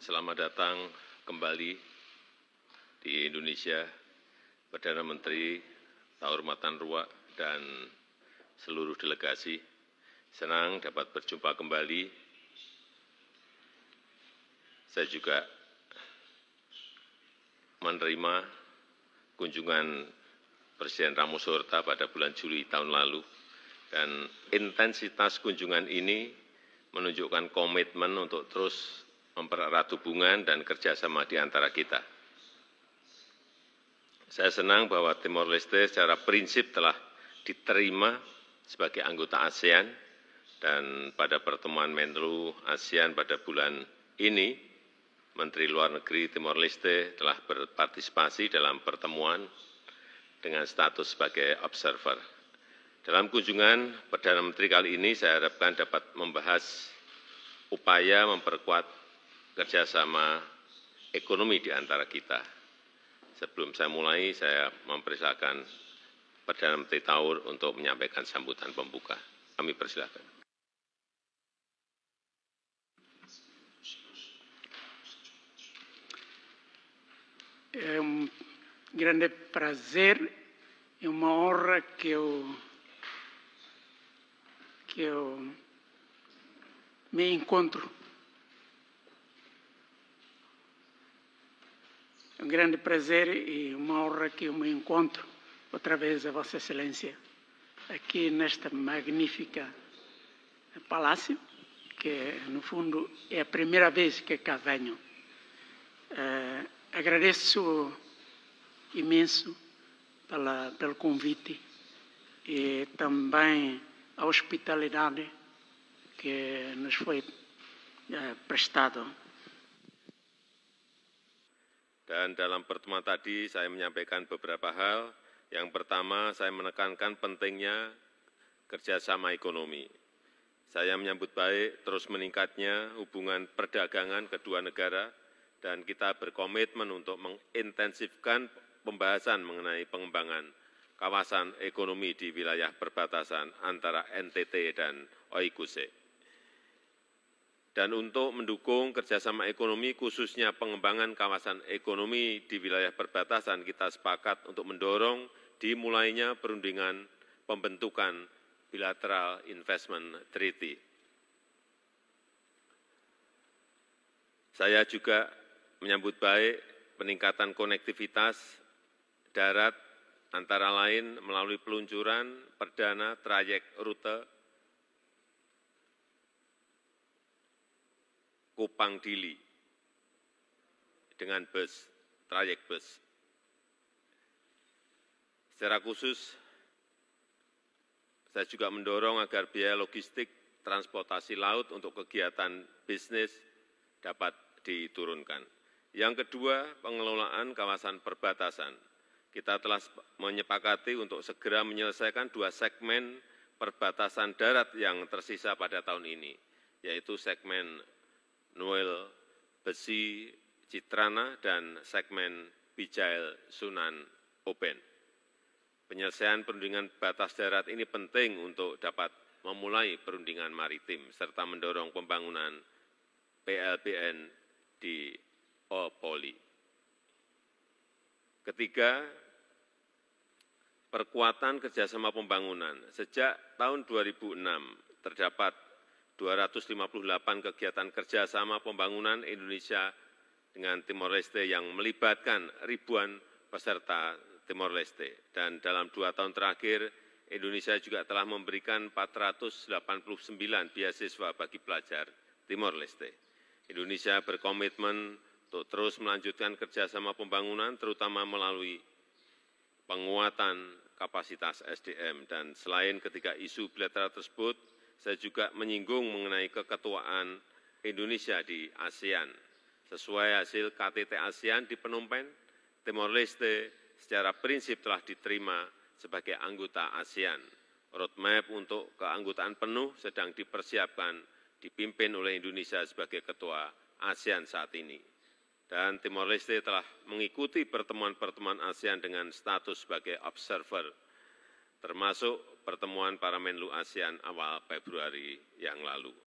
Selamat datang kembali di Indonesia, Perdana Menteri Tahurmatan Ruak dan seluruh delegasi. Senang dapat berjumpa kembali. Saya juga menerima kunjungan Presiden Ramos Horta pada bulan Juli tahun lalu, dan intensitas kunjungan ini menunjukkan komitmen untuk terus mempererat hubungan dan kerjasama di antara kita. Saya senang bahwa Timor Leste secara prinsip telah diterima sebagai anggota ASEAN, dan pada pertemuan Menlu ASEAN pada bulan ini, Menteri Luar Negeri Timor Leste telah berpartisipasi dalam pertemuan dengan status sebagai observer. Dalam kunjungan Perdana Menteri kali ini, saya harapkan dapat membahas upaya memperkuat kerjasama ekonomi di antara kita. Sebelum saya mulai, saya mempersilakan Perdana Menteri Taur untuk menyampaikan sambutan pembuka. Kami persilakan. É grande prazer e uma honra que eu me encontro. É um grande prazer e uma honra que eu me encontro outra vez a Vossa Excelência aqui nesta magnífica palácio, que no fundo é a primeira vez que cá venho. Agradeço imenso pelo convite e também a hospitalidade que nos foi prestado. Dan dalam pertemuan tadi saya menyampaikan beberapa hal. Yang pertama, saya menekankan pentingnya kerjasama ekonomi. Saya menyambut baik terus meningkatnya hubungan perdagangan kedua negara, dan kita berkomitmen untuk mengintensifkan pembahasan mengenai pengembangan kawasan ekonomi di wilayah perbatasan antara NTT dan Oikuse. Dan untuk mendukung kerjasama ekonomi, khususnya pengembangan kawasan ekonomi di wilayah perbatasan, kita sepakat untuk mendorong dimulainya perundingan pembentukan Bilateral Investment Treaty. Saya juga menyambut baik peningkatan konektivitas darat, antara lain melalui peluncuran perdana trayek rute Kupang Dili dengan bus, trayek bus. Secara khusus, saya juga mendorong agar biaya logistik transportasi laut untuk kegiatan bisnis dapat diturunkan. Yang kedua, pengelolaan kawasan perbatasan. Kita telah menyepakati untuk segera menyelesaikan 2 segmen perbatasan darat yang tersisa pada tahun ini, yaitu segmen Noel Besi Citrana dan segmen Bijail Sunan Oben. Penyelesaian perundingan batas darat ini penting untuk dapat memulai perundingan maritim serta mendorong pembangunan PLBN di Opoli. Ketiga, perkuatan kerjasama pembangunan. Sejak tahun 2006 terdapat 258 kegiatan kerjasama pembangunan Indonesia dengan Timor Leste yang melibatkan ribuan peserta Timor Leste. Dan dalam 2 tahun terakhir, Indonesia juga telah memberikan 489 beasiswa bagi pelajar Timor Leste. Indonesia berkomitmen untuk terus melanjutkan kerjasama pembangunan, terutama melalui penguatan kapasitas SDM. Dan selain ketiga isu bilateral tersebut, saya juga menyinggung mengenai keketuaan Indonesia di ASEAN. Sesuai hasil KTT ASEAN di Phnom Penh, Timor Leste secara prinsip telah diterima sebagai anggota ASEAN. Roadmap untuk keanggotaan penuh sedang dipersiapkan, dipimpin oleh Indonesia sebagai ketua ASEAN saat ini. Dan Timor Leste telah mengikuti pertemuan-pertemuan ASEAN dengan status sebagai observer, termasuk pertemuan para Menlu ASEAN awal Februari yang lalu.